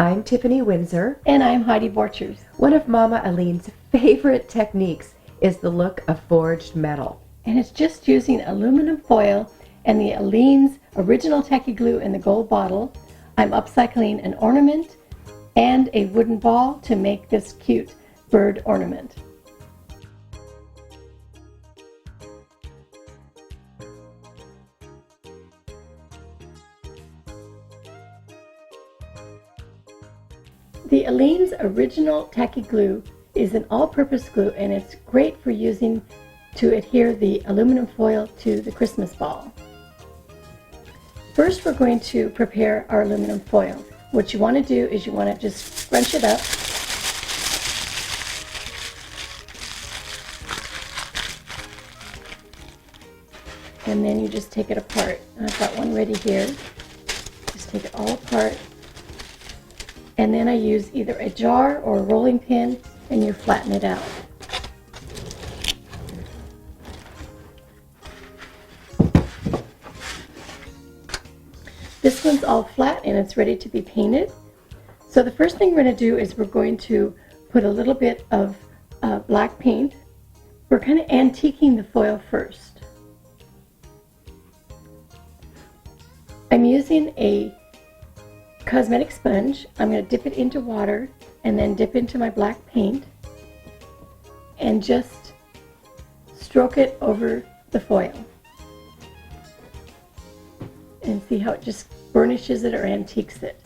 I'm Tiffany Windsor. And I'm Heidi Borchers. One of Mama Aleene's favorite techniques is the look of forged metal. And it's just using aluminum foil and the Aleene's original tacky glue in the gold bottle. I'm upcycling an ornament and a wooden ball to make this cute bird ornament. The Aleene's original tacky glue is an all-purpose glue, and it's great for using to adhere the aluminum foil to the Christmas ball. First, we're going to prepare our aluminum foil. What you want to do is you want to just scrunch it up. And then you just take it apart. I've got one ready here. Just take it all apart. And then I use either a jar or a rolling pin, and you flatten it out. This one's all flat and it's ready to be painted. So the first thing we're going to do is we're going to put a little bit of black paint. We're kind of antiquing the foil first. I'm using a cosmetic sponge. I'm going to dip it into water and then dip into my black paint and just stroke it over the foil. And see how it just burnishes it or antiques it.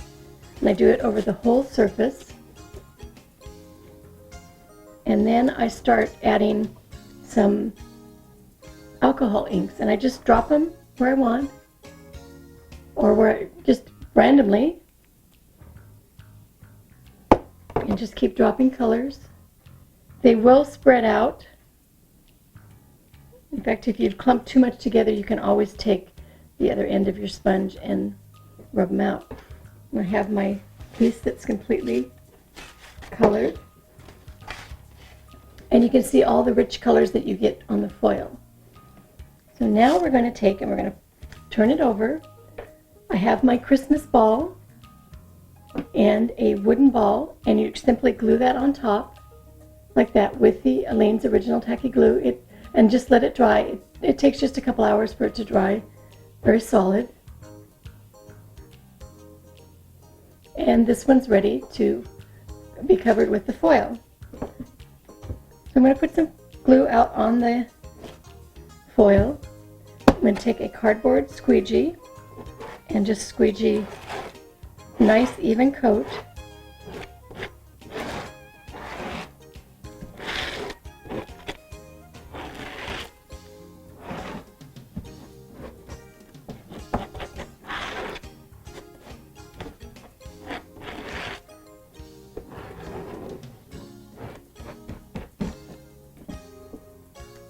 And I do it over the whole surface. And then I start adding some alcohol inks, and I just drop them where I want or just randomly, and just keep dropping colors. They will spread out. In fact, if you've clumped too much together, you can always take the other end of your sponge and rub them out. I have my piece that's completely colored, and you can see all the rich colors that you get on the foil. So now we're going to take and we're going to turn it over. I have my Christmas ball and a wooden ball, and you simply glue that on top like that with the Aleene's original tacky glue, and just let it dry. It takes just a couple hours for it to dry. Very solid. And this one's ready to be covered with the foil. So I'm going to put some glue out on the foil. I'm going to take a cardboard squeegee and just squeegee a nice even coat.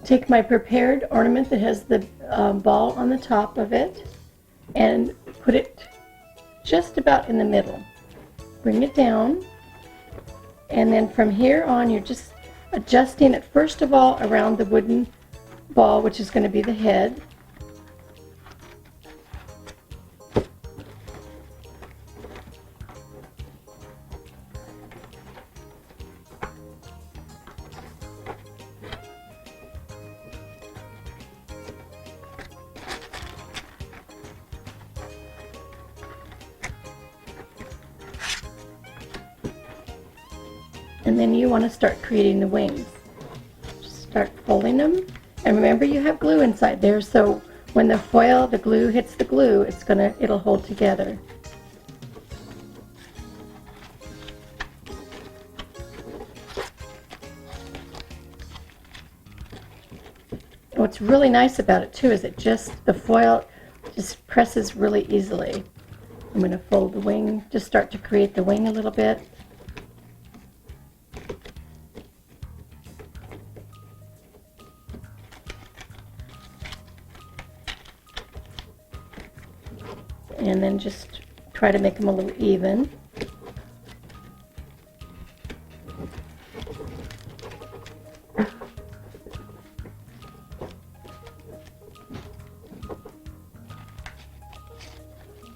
Take my prepared ornament that has the ball on the top of it and put it just about in the middle. Bring it down, and then from here on you're just adjusting it first of all around the wooden ball, which is going to be the head. And then you want to start creating the wings. Just start folding them. And remember, you have glue inside there, so when the foil, the glue hits the glue, it'll hold together. What's really nice about it too is the foil just presses really easily. I'm going to fold the wing, just start to create the wing a little bit. And then just try to make them a little even.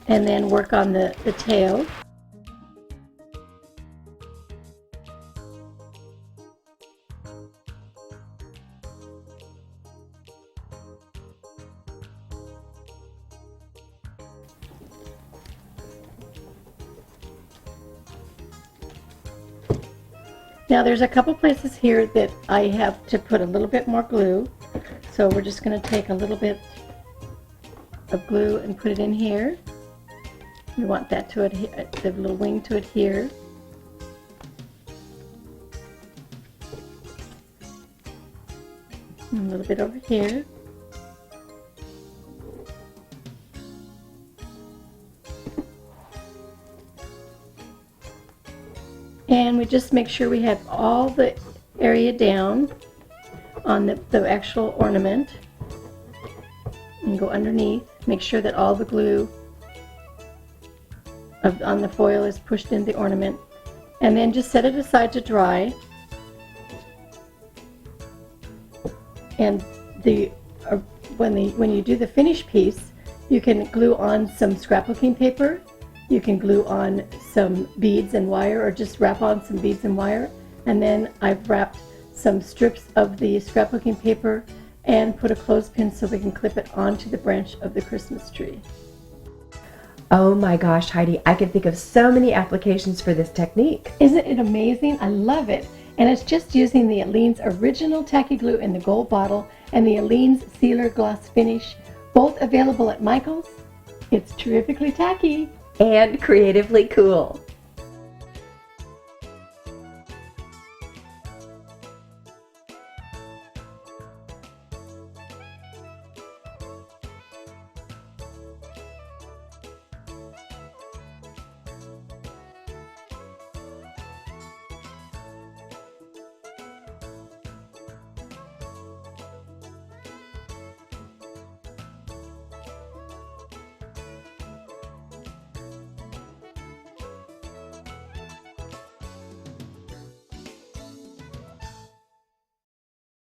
And then work on the tail. Now there's a couple places here that I have to put a little bit more glue. So we're just going to take a little bit of glue and put it in here. We want that to adhere, the little wing to adhere. And a little bit over here. And we just make sure we have all the area down on the actual ornament. And go underneath. Make sure that all the glue on the foil is pushed in the ornament. And then just set it aside to dry. And when you do the finished piece, you can glue on some scrapbooking paper. You can glue on some beads and wire, or just wrap on some beads and wire. And then I've wrapped some strips of the scrapbooking paper and put a clothespin so we can clip it onto the branch of the Christmas tree. Oh my gosh, Heidi, I can think of so many applications for this technique. Isn't it amazing? I love it. And it's just using the Aleene's original tacky glue in the gold bottle and the Aleene's sealer gloss finish, both available at Michael's. It's terrifically tacky And creatively cool.